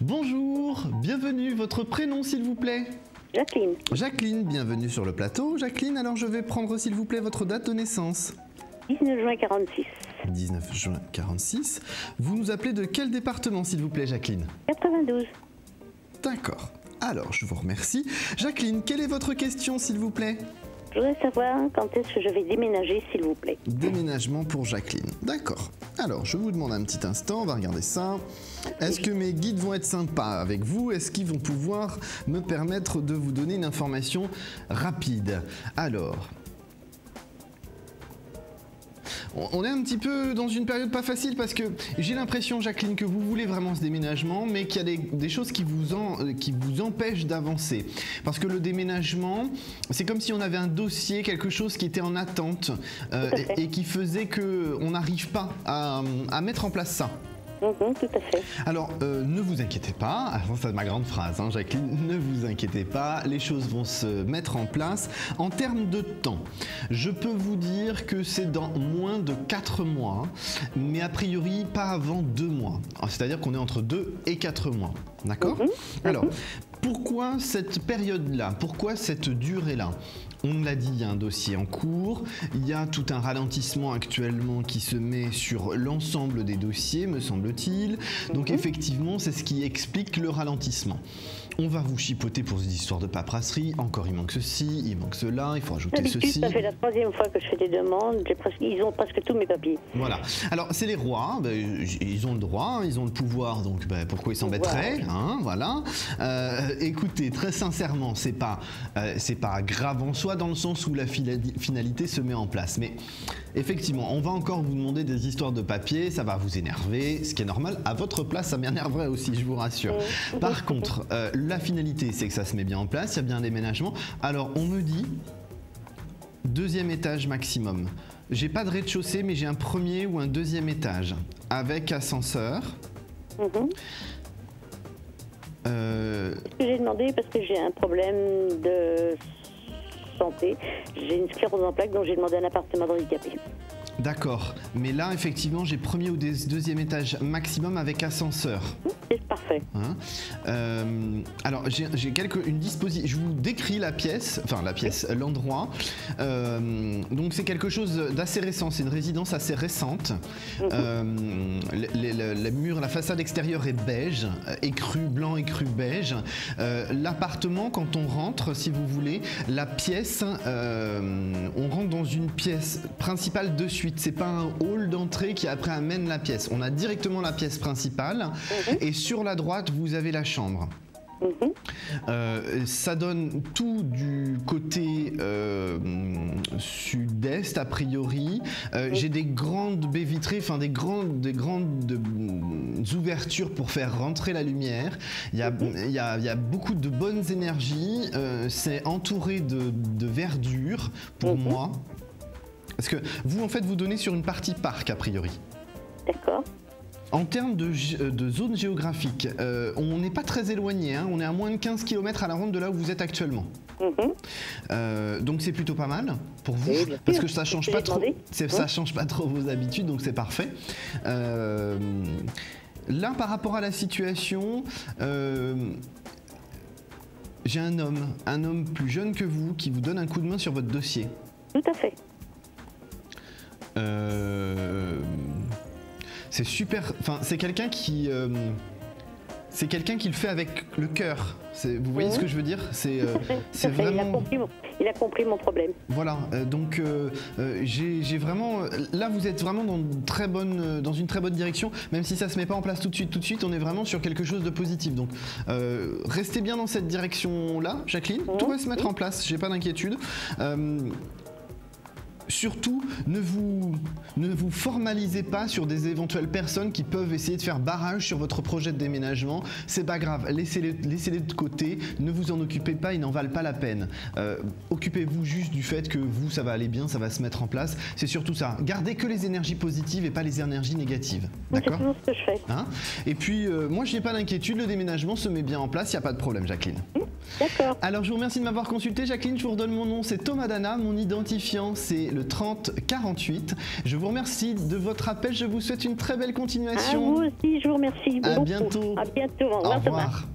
Bonjour, bienvenue, votre prénom s'il vous plaît? Jacqueline. Jacqueline, bienvenue sur le plateau. Jacqueline, alors je vais prendre s'il vous plaît votre date de naissance. 19 juin 46. 19 juin 46. Vous nous appelez de quel département s'il vous plaît Jacqueline? 92. D'accord, alors je vous remercie. Jacqueline, quelle est votre question s'il vous plaît? Je voudrais savoir quand est-ce que je vais déménager, s'il vous plaît. Déménagement pour Jacqueline, d'accord. Alors, je vous demande un petit instant, on va regarder ça. Est-ce que mes guides vont être sympas avec vous? Est-ce qu'ils vont pouvoir me permettre de vous donner une information rapide? Alors, on est un petit peu dans une période pas facile parce que j'ai l'impression, Jacqueline, que vous voulez vraiment ce déménagement, mais qu'il y a des choses qui vous empêchent d'avancer. Parce que le déménagement, c'est comme si on avait un dossier, quelque chose qui était en attente et qui faisait qu'on n'arrive pas à mettre en place ça. Tout à fait. Alors, ne vous inquiétez pas, c'est ma grande phrase, hein, Jacqueline, ne vous inquiétez pas, les choses vont se mettre en place. En termes de temps, je peux vous dire que c'est dans moins de 4 mois, mais a priori pas avant 2 mois. C'est-à-dire qu'on est entre 2 et 4 mois, d'accord? Alors, pourquoi cette période-là? Pourquoi cette durée-là? On l'a dit, il y a un dossier en cours, il y a tout un ralentissement actuellement qui se met sur l'ensemble des dossiers, me semble-t-il. Donc effectivement, c'est ce qui explique le ralentissement. On va vous chipoter pour des histoires de paperasserie. Encore, il manque ceci, il manque cela, il faut ajouter ceci. Ça fait la 3e fois que je fais des demandes. Ils ont presque tous mes papiers. Voilà. Alors, c'est les rois. Ils ont le droit, ils ont le pouvoir. Donc, pourquoi ils s'embêteraient, hein, voilà. Écoutez, très sincèrement, c'est pas grave en soi dans le sens où la finalité se met en place. Mais effectivement, on va encore vous demander des histoires de papier. Ça va vous énerver, ce qui est normal. À votre place, ça m'énerverait aussi, je vous rassure. Par contre, la finalité, c'est que ça se met bien en place, il y a bien un déménagement. Alors, on me dit 2e étage maximum. J'ai pas de rez-de-chaussée, mais j'ai un 1er ou un 2e étage avec ascenseur. Ce que j'ai demandé parce que j'ai un problème de santé. J'ai une sclérose en plaques, donc j'ai demandé un appartement handicapé. D'accord, mais là effectivement j'ai 1er ou 2e étage maximum avec ascenseur. C'est parfait. Hein, alors j'ai une disposition, je vous décris la pièce, l'endroit. Donc c'est quelque chose d'assez récent, c'est une résidence assez récente. Les murs, la façade extérieure est beige, écru blanc, écru beige. L'appartement, quand on rentre, si vous voulez, la pièce, on rentre dans une pièce principale de suite. C'est pas un hall d'entrée qui après amène la pièce. On a directement la pièce principale et sur la droite vous avez la chambre. Ça donne tout du côté sud-est a priori. J'ai des grandes baies vitrées, enfin des grandes ouvertures pour faire rentrer la lumière. Il y a beaucoup de bonnes énergies. C'est entouré de verdure pour moi. Parce que vous, en fait, vous donnez sur une partie parc, a priori. D'accord. En termes de zone géographique, on n'est pas très éloigné, hein, on est à moins de 15 km à la ronde de là où vous êtes actuellement. Donc c'est plutôt pas mal pour vous, parce que ça change pas trop. Ça change pas trop vos habitudes, donc c'est parfait. Là, par rapport à la situation, j'ai un homme plus jeune que vous qui vous donne un coup de main sur votre dossier. Tout à fait. C'est super. Enfin, c'est quelqu'un qui le fait avec le cœur. Vous voyez ce que je veux dire? C'est vraiment. Il a compris mon problème. Voilà. Donc j'ai vraiment. Là, vous êtes vraiment dans une très bonne direction. Même si ça se met pas en place tout de suite, on est vraiment sur quelque chose de positif. Donc restez bien dans cette direction-là, Jacqueline. Tout va se mettre en place. J'ai pas d'inquiétude. Surtout, ne vous formalisez pas sur des éventuelles personnes qui peuvent essayer de faire barrage sur votre projet de déménagement. C'est pas grave, laissez-les de côté, ne vous en occupez pas, ils n'en valent pas la peine. Occupez-vous juste du fait que vous, ça va aller bien, ça va se mettre en place. C'est surtout ça. Gardez que les énergies positives et pas les énergies négatives. D'accord ? C'est tout ce que je fais. Hein ? Et puis, moi, je n'ai pas d'inquiétude, le déménagement se met bien en place, il n'y a pas de problème, Jacqueline. D'accord. Alors je vous remercie de m'avoir consulté, Jacqueline. Je vous redonne mon nom, c'est Thomas Dana. Mon identifiant, c'est le 3048. Je vous remercie de votre appel. Je vous souhaite une très belle continuation. À vous aussi, je vous remercie. À beaucoup. bientôt. À bientôt. Au revoir.